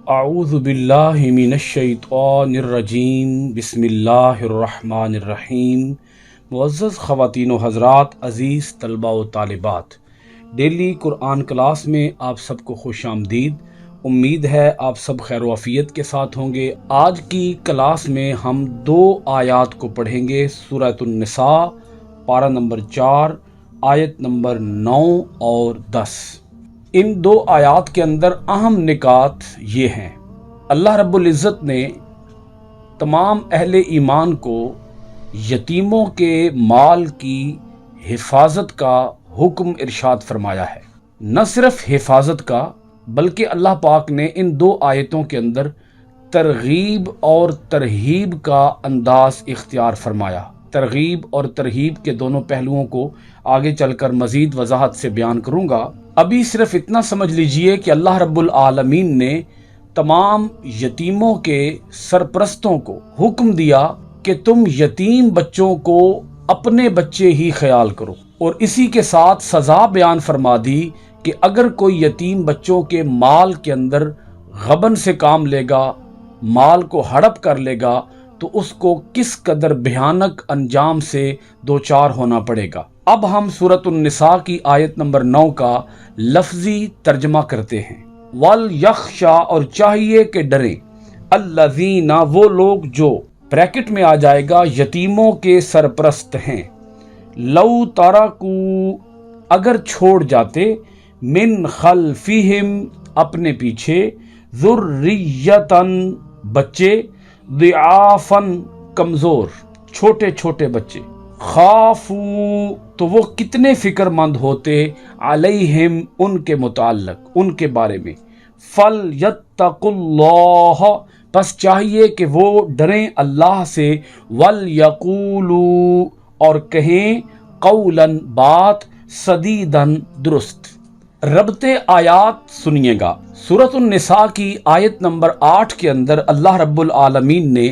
اعوذ باللہ من الشیطان الرجیم بسم اللہ الرحمن الرحیم۔ معزز خواتین و حضرات، عزیز طلباء و طالبات، ڈیلی قرآن کلاس میں آپ سب کو خوش آمدید۔ امید ہے آپ سب خیر و عافیت کے ساتھ ہوں گے۔ آج کی کلاس میں ہم 2 آیات کو پڑھیں گے، سورۃ النساء پارہ نمبر 4 آیت نمبر 9 اور 10۔ ان 2 آیات کے اندر اہم نکات یہ ہیں۔ اللہ رب العزت نے تمام اہل ایمان کو یتیموں کے مال کی حفاظت کا حکم ارشاد فرمایا ہے۔ نہ صرف حفاظت کا بلکہ اللہ پاک نے ان 2 آیتوں کے اندر ترغیب اور ترہیب کا انداز اختیار فرمایا۔ ترغیب اور ترہیب کے دونوں پہلوؤں کو آگے چل کر مزید وضاحت سے بیان کروں گا۔ ابھی صرف اتنا سمجھ لیجئے کہ اللہ رب العالمین نے تمام یتیموں کے سرپرستوں کو حکم دیا کہ تم یتیم بچوں کو اپنے بچے ہی خیال کرو، اور اسی کے ساتھ سزا بیان فرما دی کہ اگر کوئی یتیم بچوں کے مال کے اندر غبن سے کام لے گا، مال کو ہڑپ کر لے گا، تو اس کو کس قدر بھیانک انجام سے دوچار ہونا پڑے گا۔ اب ہم سورۃ النساء کی آیت نمبر 9 کا لفظی ترجمہ کرتے ہیں۔ وَلْيَخْشَا، اور چاہیے کہ ڈریں، الَّذِينَ، وہ لوگ جو بریکٹ میں آ جائے گا یتیموں کے سرپرست ہیں، لَوْ تَرَكُوا، اگر چھوڑ جاتے، مِنْ خَلْفِهِمْ، اپنے پیچھے، ذُرِّيَّةً، بچے، ضعافاً، کمزور، چھوٹے چھوٹے بچے، خافو، تو وہ کتنے فکر مند ہوتے، علیہم، ان کے متعلق، ان کے بارے میں، فَلْيَتَّقُوا اللَّهَ، پس چاہیے کہ وہ ڈریں اللہ سے، وَلْيَقُولُوا، اور کہیں، قولاً، بات، سدیداً، درست۔ ربط آیات سنیے گا۔ سورۃ النساء کی آیت نمبر 8 کے اندر اللہ رب العالمین نے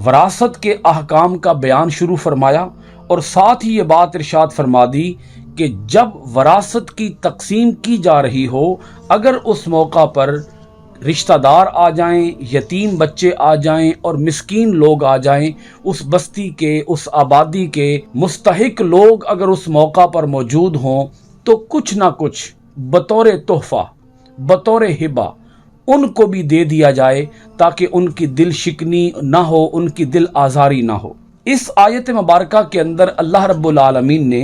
وراثت کے احکام کا بیان شروع فرمایا، اور ساتھ ہی یہ بات ارشاد فرما دی کہ جب وراثت کی تقسیم کی جا رہی ہو، اگر اس موقع پر رشتہ دار آ جائیں، یتیم بچے آ جائیں اور مسکین لوگ آ جائیں، اس بستی کے، اس آبادی کے مستحق لوگ اگر اس موقع پر موجود ہوں، تو کچھ نہ کچھ بطور تحفہ، بطور ہبہ ان کو بھی دے دیا جائے، تاکہ ان کی دل شکنی نہ ہو، ان کی دل آزاری نہ ہو۔ اس آیت مبارکہ کے اندر اللہ رب العالمین نے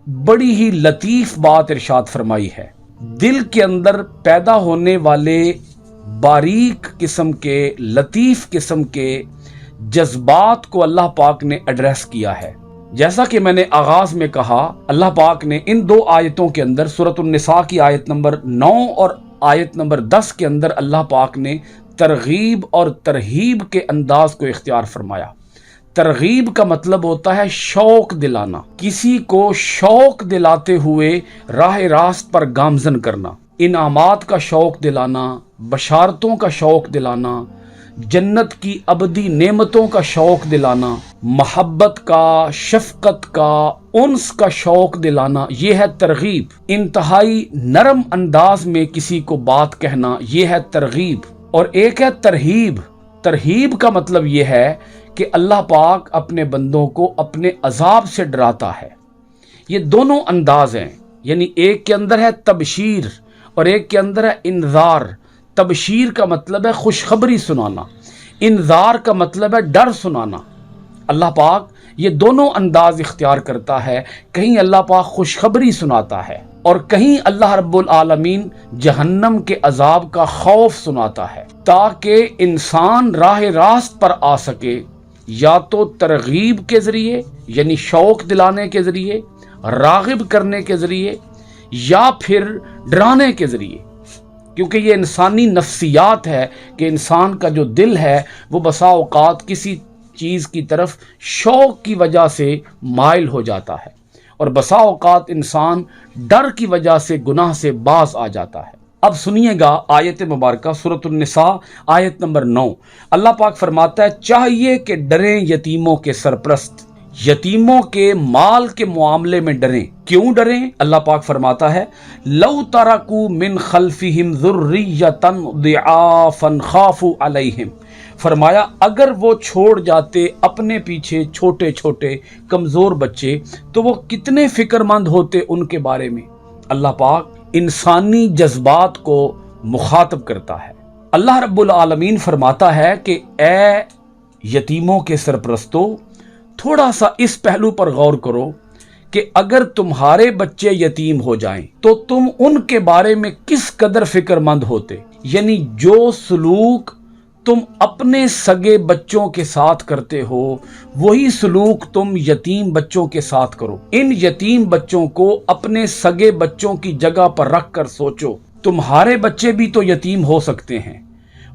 بڑی ہی لطیف بات ارشاد فرمائی ہے۔ دل کے اندر پیدا ہونے والے باریک قسم کے، لطیف قسم کے جذبات کو اللہ پاک نے ایڈریس کیا ہے۔ جیسا کہ میں نے آغاز میں کہا، اللہ پاک نے ان 2 آیتوں کے اندر، سورۃ النساء کی آیت نمبر 9 اور آیت نمبر 10 کے اندر، اللہ پاک نے ترغیب اور ترہیب کے انداز کو اختیار فرمایا۔ ترغیب کا مطلب ہوتا ہے شوق دلانا، کسی کو شوق دلاتے ہوئے راہ راست پر گامزن کرنا، انعامات کا شوق دلانا، بشارتوں کا شوق دلانا، جنت کی ابدی نعمتوں کا شوق دلانا، محبت کا، شفقت کا، انس کا شوق دلانا، یہ ہے ترغیب۔ انتہائی نرم انداز میں کسی کو بات کہنا، یہ ہے ترغیب۔ اور ایک ہے ترہیب۔ ترہیب کا مطلب یہ ہے کہ اللہ پاک اپنے بندوں کو اپنے عذاب سے ڈراتا ہے۔ یہ دونوں انداز ہیں، یعنی ایک کے اندر ہے تبشیر اور ایک کے اندر ہے انذار۔ تبشیر کا مطلب ہے خوشخبری سنانا، انذار کا مطلب ہے ڈر سنانا۔ اللہ پاک یہ دونوں انداز اختیار کرتا ہے، کہیں اللہ پاک خوشخبری سناتا ہے اور کہیں اللہ رب العالمین جہنم کے عذاب کا خوف سناتا ہے، تاکہ انسان راہ راست پر آ سکے، یا تو ترغیب کے ذریعے، یعنی شوق دلانے کے ذریعے، راغب کرنے کے ذریعے، یا پھر ڈرانے کے ذریعے، کیونکہ یہ انسانی نفسیات ہے کہ انسان کا جو دل ہے وہ بسا اوقات کسی چیز کی طرف شوق کی وجہ سے مائل ہو جاتا ہے، اور بسا اوقات انسان ڈر کی وجہ سے گناہ سے باز آ جاتا ہے۔ اب سنیے گا آیت مبارکہ سورۃ النساء آیت نمبر 9۔ اللہ پاک فرماتا ہے، چاہیے کہ ڈریں یتیموں کے سرپرست۔ यतीमों के माल के मामले में डरें। क्यों डरें? अल्लाह पाक फरमाता है, लौ तरकू मिन खल्फिहिम ज़ुर्रियतन दिआफन खाफू अलैहिम। फरमाया अगर वो छोड़ जाते अपने पीछे छोटे छोटे कमजोर बच्चे तो वो कितने फिक्रमंद होते उनके बारे में। अल्लाह पाक इंसानी जज्बात को मुखातब करता है। अल्लाह रब्बुल आलमीन फरमाता है कि ए यतीमों के सरपरस्तों, थोड़ा सा इस पहलू पर गौर करो कि अगर तुम्हारे बच्चे यतीम हो जाएं तो तुम उनके बारे में किस कदर फिक्रमंद होते। यानी जो सलूक तुम अपने सगे बच्चों के साथ करते हो वही सलूक तुम यतीम बच्चों के साथ करो। इन यतीम बच्चों को अपने सगे बच्चों की जगह पर रख कर सोचो। तुम्हारे बच्चे भी तो यतीम हो सकते हैं,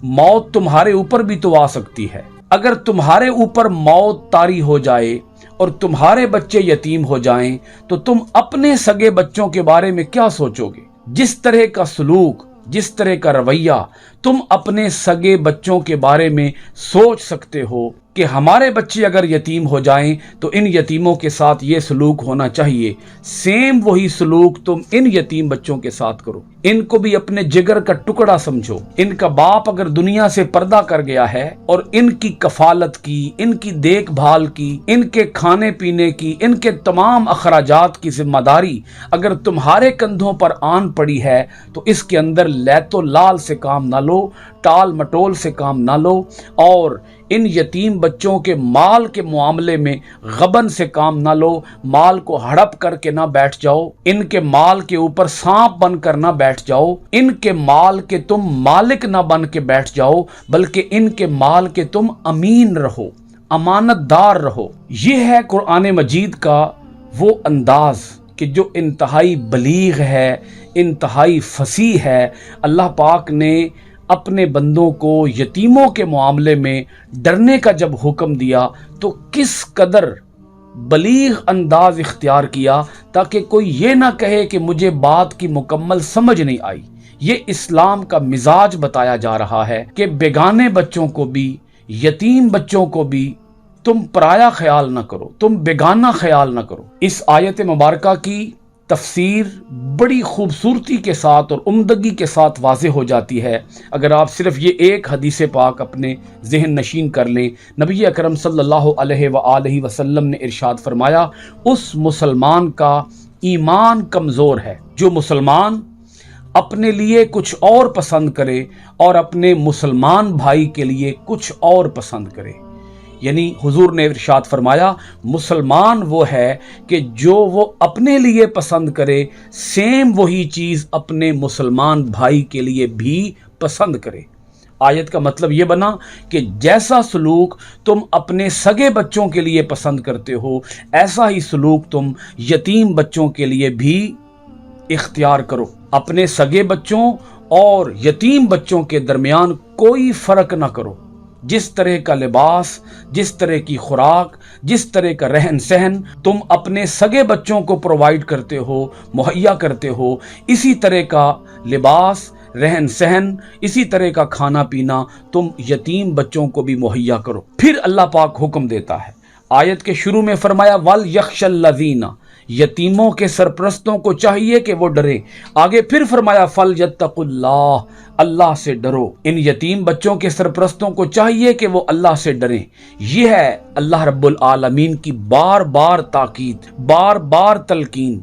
मौत तुम्हारे ऊपर भी तो आ सकती है। अगर तुम्हारे ऊपर मौत तारी हो जाए और तुम्हारे बच्चे यतीम हो जाएं तो तुम अपने सगे बच्चों के बारे में क्या सोचोगे। जिस तरह का सलूक, जिस तरह का रवैया तुम अपने सगे बच्चों के बारे में सोच सकते हो कि हमारे बच्चे अगर यतीम हो जाएं तो इन यतीमों के साथ ये सलूक होना चाहिए, सेम वही सलूक तुम इन यतीम बच्चों के साथ करो। इनको भी अपने जिगर का टुकड़ा समझो। इनका बाप अगर दुनिया से पर्दा कर गया है और इनकी कफालत की, इनकी देखभाल की, इनके खाने पीने की, इनके तमाम अखराजात की जिम्मेदारी अगर तुम्हारे कंधों पर आन पड़ी है तो इसके अंदर लैतो लाल से काम ना लो, टाल मटोल से काम ना लो और इन यतीम बच्चों के माल के मामले में गबन से काम ना लो। माल को हड़प करके ना बैठ जाओ, इनके माल के ऊपर सांप बनकर ना बैठ जाओ, इनके माल के तुम मालिक ना बन के बैठ जाओ, बल्कि इनके माल के तुम अमीन रहो, अमानतदार रहो। ये है कुरान मजीद का वो अंदाज कि जो इंतहाई बलीग है, इंतहाई फसीह है। अल्लाह पाक ने अपने बंदों को यतीमों के मामले में डरने का जब हुक्म दिया तो किस कदर बलीग अंदाज इख्तियार किया ताकि कोई ये ना कहे कि मुझे बात की मुकम्मल समझ नहीं आई। ये इस्लाम का मिजाज बताया जा रहा है कि बेगाने बच्चों को भी, यतीम बच्चों को भी तुम पराया ख्याल ना करो, तुम बेगाना ख्याल ना करो। इस आयत मुबारका की तफसीर बड़ी खूबसूरती के साथ और उम्दगी के साथ वाज़ेह हो जाती है अगर आप सिर्फ ये एक हदीस पाक अपने जहन नशीन कर लें। नबी अकरम सल्लल्लाहु अलैहि वसल्लम ने इरशाद फरमाया, उस मुसलमान का ईमान कमज़ोर है जो मुसलमान अपने लिए कुछ और पसंद करे और अपने मुसलमान भाई के लिए कुछ और पसंद करे। यानी हुजूर ने इरशाद फरमाया, मुसलमान वो है कि जो वो अपने लिए पसंद करे सेम वही चीज़ अपने मुसलमान भाई के लिए भी पसंद करे। आयत का मतलब ये बना कि जैसा सलूक तुम अपने सगे बच्चों के लिए पसंद करते हो ऐसा ही सलूक तुम यतीम बच्चों के लिए भी इख्तियार करो। अपने सगे बच्चों और यतीम बच्चों के दरमियान कोई फ़र्क ना करो। जिस तरह का लिबास, जिस तरह की खुराक, जिस तरह का रहन सहन तुम अपने सगे बच्चों को प्रोवाइड करते हो, मुहैया करते हो, इसी तरह का लिबास, रहन सहन, इसी तरह का खाना पीना तुम यतीम बच्चों को भी मुहैया करो। फिर अल्लाह पाक हुक्म देता है, आयत के शुरू में फरमाया वल यख्शल्लज़ीना, यतीमों के सरपरस्तों को चाहिए कि वो डरे। आगे फिर फरमाया फल यत्तकुल्लाह, अल्लाह से डरो। इन यतीम बच्चों के सरपरस्तों को चाहिए कि वो अल्लाह से डरें। यह है अल्लाह रब्बुल आलमीन की बार बार ताकीद, बार बार तलकीन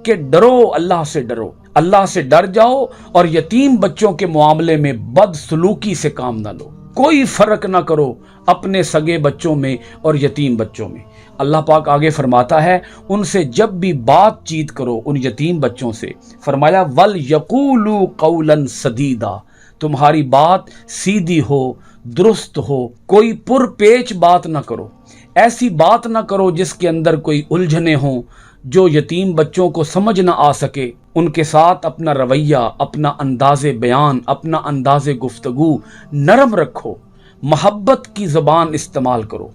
कि डरो, अल्लाह से डरो। अल्लाह से डर जाओ और यतीम बच्चों के मामले में बदसलूकी से काम ना लो। कोई फर्क ना करो अपने सगे बच्चों में और यतीम बच्चों में। अल्लाह पाक आगे फरमाता है, उनसे जब भी बातचीत करो उन यतीम बच्चों से, फरमाया वल यकूलू कौलन सदीदा, तुम्हारी बात सीधी हो, दुरुस्त हो, कोई पुरपेच बात ना करो। ऐसी बात ना करो जिसके अंदर कोई उलझने हों, जो यतीम बच्चों को समझ ना आ सके। उनके साथ अपना रवैया, अपना अंदाज़े बयान, अपना अंदाज़े गुफ्तगू नरम रखो, मोहब्बत की ज़बान इस्तेमाल करो,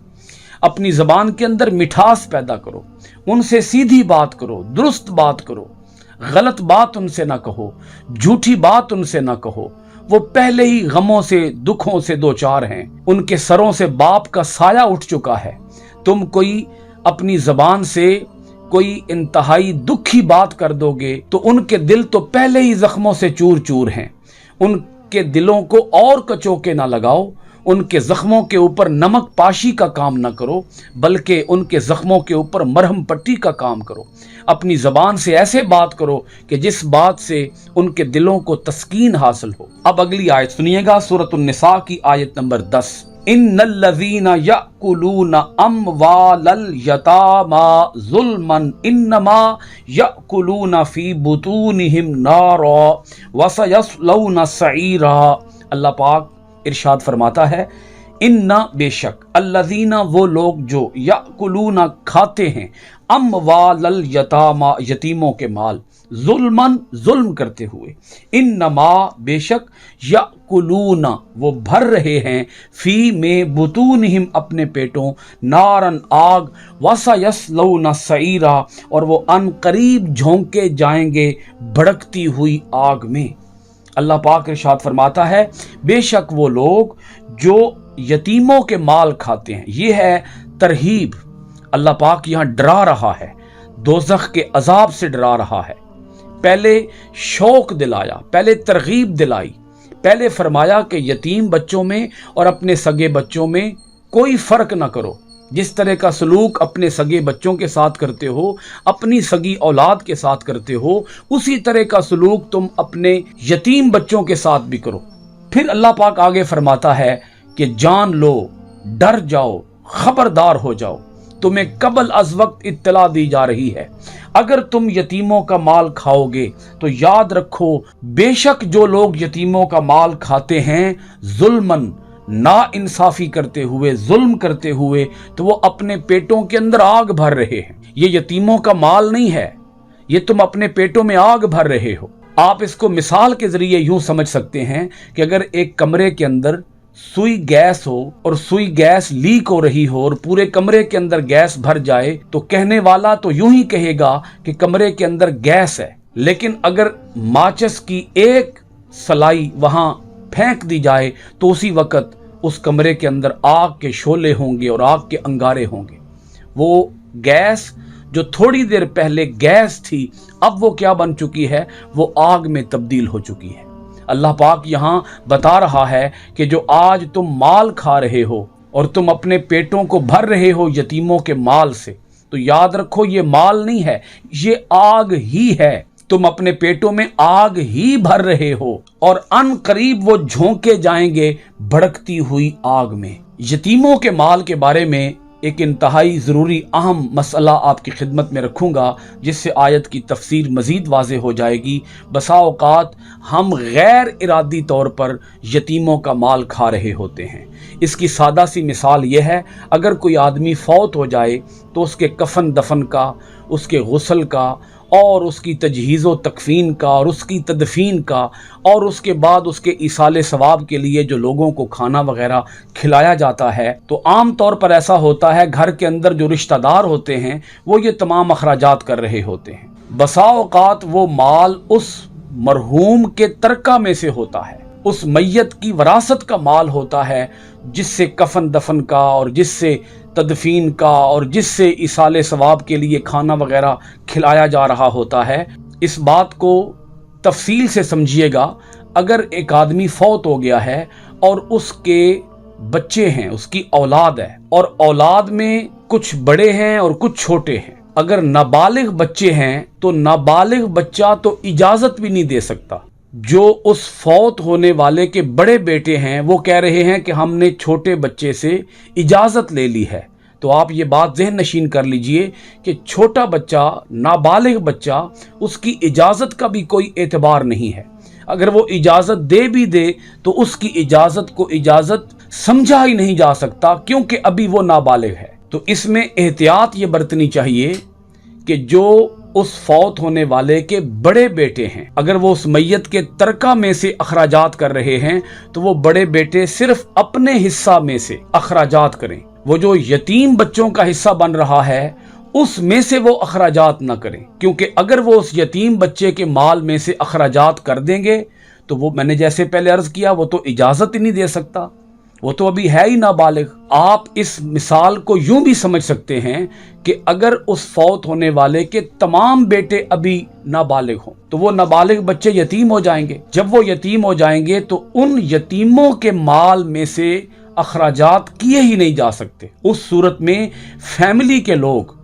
अपनी ज़बान के अंदर मिठास पैदा करो, उनसे सीधी बात करो, दुरुस्त बात करो, गलत बात उनसे ना कहो, झूठी बात उनसे ना कहो। वो पहले ही गमों से, दुखों से दो चार हैं, उनके सरों से बाप का साया उठ चुका है। तुम कोई अपनी ज़बान से कोई इंतहाई दुखी बात कर दोगे तो उनके दिल तो पहले ही जख्मों से चूर चूर हैं। उनके दिलों को और कचोके ना लगाओ, उनके जख्मों के ऊपर नमक पाशी का काम ना करो, बल्कि उनके जख्मों के ऊपर मरहम पट्टी का काम करो। अपनी ज़बान से ऐसे बात करो कि जिस बात से उनके दिलों को तस्कीन हासिल हो। अब अगली आयत सुनिएगा, सूरत निसा की आयत नंबर 10। इन्नल्लज़ीना यअकुलूना अम्वालल यतामा ज़ुल्मन इन्नमा यअकुलूना फ़ी बुतूनिहिम नारा वसयस्लौना सईरा। अल्लाह पाक इरशाद फरमाता है, इन्ना बेशक, अल्लज़ीना वो लोग जो यअकुलूना खाते हैं, अम्वालल यतामा यतीमों के माल, जुल्मन जुल्म करते हुए, इन्नमा बेशक, यअकुलूना वो भर रहे हैं, फी में बुतूनहिम अपने पेटों, नारन आग, वसयस्लौना सईरा और वो अनकरीब झोंके जाएंगे भड़कती हुई आग में। अल्लाह पाक इरशाद फरमाता है, बेशक वो लोग जो यतीमों के माल खाते हैं। ये है तरहीब। अल्लाह पाक यहाँ डरा रहा है, दोज़ख के अजाब से डरा रहा है। पहले शौक दिलाया, पहले तरगीब दिलाई, पहले फरमाया कि यतीम बच्चों में और अपने सगे बच्चों में कोई फ़र्क ना करो। जिस तरह का सलूक अपने सगे बच्चों के साथ करते हो, अपनी सगी औलाद के साथ करते हो, उसी तरह का सलूक तुम अपने यतीम बच्चों के साथ भी करो। फिर अल्लाह पाक आगे फरमाता है कि जान लो, डर जाओ, खबरदार हो जाओ, तुम्हें कबल अज वक्त इत्तला दी जा रही है। अगर तुम यतीमों का माल खाओगे तो याद रखो, बेशक जो लोग यतीमों का माल खाते हैं, जुल्मन, ना इंसाफी करते हुए, जुल्म करते हुए, तो वो अपने पेटों के अंदर आग भर रहे हैं। ये यतीमों का माल नहीं है, ये तुम अपने पेटों में आग भर रहे हो। आप इसको मिसाल के जरिए यूं समझ सकते हैं कि अगर एक कमरे के अंदर सुई गैस हो और सुई गैस लीक हो रही हो और पूरे कमरे के अंदर गैस भर जाए, तो कहने वाला तो यूं ही कहेगा कि कमरे के अंदर गैस है। लेकिन अगर माचिस की एक सलाई वहां फेंक दी जाए तो उसी वक्त उस कमरे के अंदर आग के शोले होंगे और आग के अंगारे होंगे। वो गैस जो थोड़ी देर पहले गैस थी, अब वो क्या बन चुकी है, वो आग में तब्दील हो चुकी है। अल्लाह पाक यहाँ बता रहा है कि जो आज तुम माल खा रहे हो और तुम अपने पेटों को भर रहे हो यतीमों के माल से, तो याद रखो ये माल नहीं है, ये आग ही है। तुम अपने पेटों में आग ही भर रहे हो और अन करीब वो झोंके जाएंगे भड़कती हुई आग में। यतीमों के माल के बारे में एक इंतहाई ज़रूरी अहम मसला आपकी खिदमत में रखूँगा, जिससे आयत की तफसीर मज़ीद वाज़े हो जाएगी। बसा औक़ात हम गैर इरादी तौर पर यतीमों का माल खा रहे होते हैं। इसकी सादा सी मिसाल यह है, अगर कोई आदमी फौत हो जाए तो उसके कफन दफन का, उसके गुस्ल का और उसकी तजहीज़ व तकफ़ीन का और उसकी तदफ़ीन का और उसके बाद उसके इसाले सवाब के लिए जो लोगों को खाना वगैरह खिलाया जाता है, तो आम तौर पर ऐसा होता है घर के अंदर जो रिश्तेदार होते हैं वो ये तमाम अखराजात कर रहे होते हैं। बसा औक़ात वो माल उस मरहूम के तरका में से होता है, उस मैयत की वरासत का माल होता है, जिससे कफन दफन का और जिससे तदफीन का और जिससे इसाले सवाब के लिए खाना वगैरह खिलाया जा रहा होता है। इस बात को तफसील से समझिएगा। अगर एक आदमी फौत हो गया है और उसके बच्चे हैं, उसकी औलाद है, और औलाद में कुछ बड़े हैं और कुछ छोटे हैं, अगर नाबालिग बच्चे हैं तो नाबालिग बच्चा तो इजाज़त भी नहीं दे सकता। जो उस फौत होने वाले के बड़े बेटे हैं वो कह रहे हैं कि हमने छोटे बच्चे से इजाज़त ले ली है। तो आप ये बात ज़हन नशीन कर लीजिए कि छोटा बच्चा, नाबालिग बच्चा, उसकी इजाज़त का भी कोई एतबार नहीं है। अगर वो इजाज़त दे भी दे तो उसकी इजाज़त को इजाज़त समझा ही नहीं जा सकता, क्योंकि अभी वो नाबालिग है। तो इसमें एहतियात ये बरतनी चाहिए कि जो उस फौत होने वाले के बड़े बेटे हैं, अगर वो उस मैयत के तरका में से अखराजात कर रहे हैं तो वो बड़े बेटे सिर्फ अपने हिस्सा में से अखराजात करें। वो जो यतीम बच्चों का हिस्सा बन रहा है उसमें से वो अखराजात न करें, क्योंकि अगर वो उस यतीम बच्चे के माल में से अखराजात कर देंगे तो वो, मैंने जैसे पहले अर्ज किया, वो तो इजाज़त ही नहीं दे सकता। وہ تو ابھی ہے ہی نابالغ۔ آپ اس مثال کو یوں بھی سمجھ سکتے ہیں کہ اگر اس فوت ہونے والے کے تمام بیٹے ابھی نابالغ ہوں تو وہ نابالغ بچے یتیم ہو جائیں گے۔ جب وہ یتیم ہو جائیں گے تو ان یتیموں کے مال میں سے اخراجات کیے ہی نہیں جا سکتے۔ اس صورت میں فیملی کے لوگ،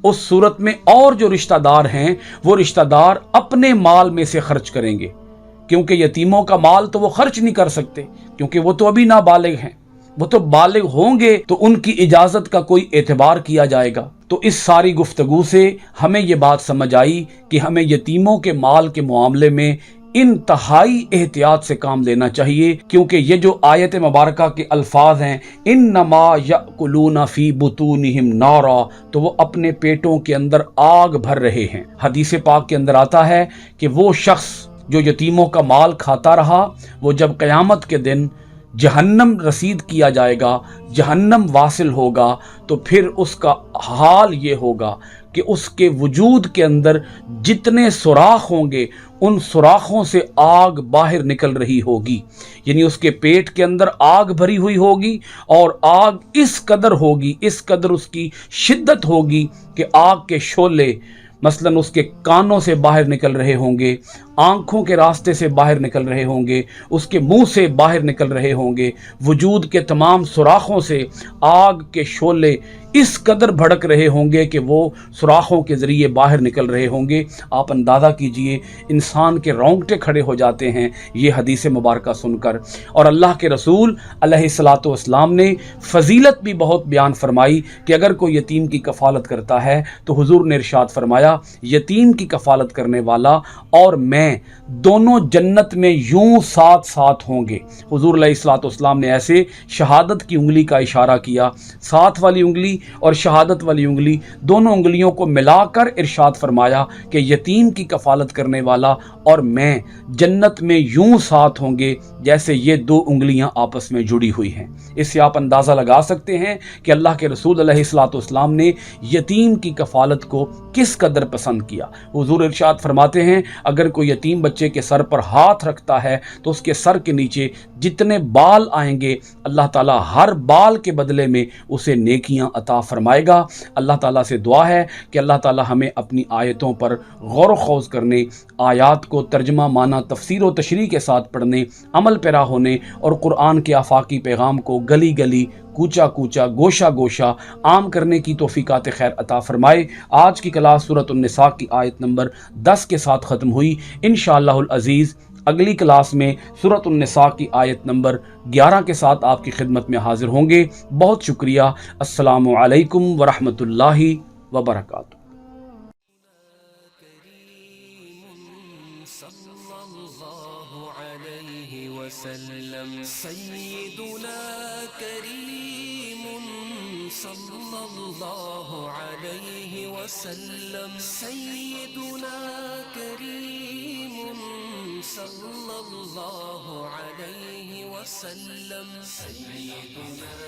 اس صورت میں اور جو رشتہ دار ہیں وہ رشتہ دار اپنے مال میں سے خرچ کریں گے، کیونکہ یتیموں کا مال تو وہ خرچ نہیں کر سکتے، کیونکہ وہ تو ابھی نابالغ ہیں۔ وہ تو بالغ ہوں گے تو ان کی اجازت کا کوئی اعتبار کیا جائے گا۔ تو اس ساری گفتگو سے ہمیں یہ بات سمجھ آئی کہ ہمیں یتیموں کے مال کے معاملے میں انتہائی احتیاط سے کام لینا چاہیے، کیونکہ یہ جو آیت مبارکہ کے الفاظ ہیں انما یاکلون فی بطونہم نارا، تو وہ اپنے پیٹوں کے اندر آگ بھر رہے ہیں۔ حدیث پاک کے اندر آتا ہے کہ وہ شخص جو یتیموں کا مال کھاتا رہا، وہ جب قیامت کے دن جہنم رسید کیا جائے گا، جہنم واصل ہوگا، تو پھر اس کا حال یہ ہوگا کہ اس کے وجود کے اندر جتنے سوراخ ہوں گے ان سوراخوں سے آگ باہر نکل رہی ہوگی، یعنی اس کے پیٹ کے اندر آگ بھری ہوئی ہوگی، اور آگ اس قدر ہوگی، اس قدر اس کی شدت ہوگی کہ آگ کے شعلے مثلاً اس کے کانوں سے باہر نکل رہے ہوں گے، آنکھوں کے راستے سے باہر نکل رہے ہوں گے، اس کے منہ سے باہر نکل رہے ہوں گے، وجود کے تمام سوراخوں سے آگ کے شعلے اس قدر بھڑک رہے ہوں گے کہ وہ سوراخوں کے ذریعے باہر نکل رہے ہوں گے۔ آپ اندازہ کیجئے، انسان کے رونگٹے کھڑے ہو جاتے ہیں یہ حدیث مبارکہ سن کر۔ اور اللہ کے رسول علیہ الصلاۃ والسلام نے فضیلت بھی بہت بیان فرمائی کہ اگر کوئی یتیم کی کفالت کرتا ہے تو حضور نے ارشاد فرمایا، یتیم کی کفالت کرنے والا اور میں دونوں جنت میں یوں ساتھ ساتھ ہوں گے۔ حضور علیہ الصلاۃ والسلام نے ایسے شہادت کی انگلی کا اشارہ کیا، ساتھ والی انگلی اور شہادت والی انگلی، دونوں انگلیوں کو ملا کر ارشاد فرمایا کہ یتیم کی کفالت کرنے والا اور میں جنت میں یوں ساتھ ہوں گے جیسے یہ دو انگلیاں آپس میں جڑی ہوئی ہیں۔ اس سے آپ اندازہ لگا سکتے ہیں کہ اللہ کے رسول علیہ الصلاۃ والسلام نے یتیم کی کفالت کو کس قدر پسند کیا۔ حضور ارشاد فرماتے ہیں اگر کوئی یتیم بچے کے سر پر ہاتھ رکھتا ہے تو اس کے سر کے نیچے جتنے بال آئیں گے اللہ تعالیٰ ہر بال کے بدلے میں اسے نیکیاں عطا فرمائے گا۔ اللہ تعالیٰ سے دعا ہے کہ اللہ تعالیٰ ہمیں اپنی آیتوں پر غور و خوض کرنے، آیات کو ترجمہ معنی تفسیر و تشریح کے ساتھ پڑھنے، عمل پیرا ہونے اور قرآن کے آفاقی پیغام کو گلی گلی، کوچا کوچا، گوشہ گوشہ عام کرنے کی توفیقات خیر عطا فرمائے۔ آج کی کلاس سورۃ النساء کی آیت نمبر 10 کے ساتھ ختم ہوئی۔ انشاءاللہ العزیز اگلی کلاس میں سورۃ النساء کی آیت نمبر 11 کے ساتھ آپ کی خدمت میں حاضر ہوں گے۔ بہت شکریہ۔ السلام علیکم ورحمۃ اللہ وبرکاتہ۔ سيدنا كريم صلى الله عليه وسلم، سيدنا كريم صلى الله عليه وسلم، سيدنا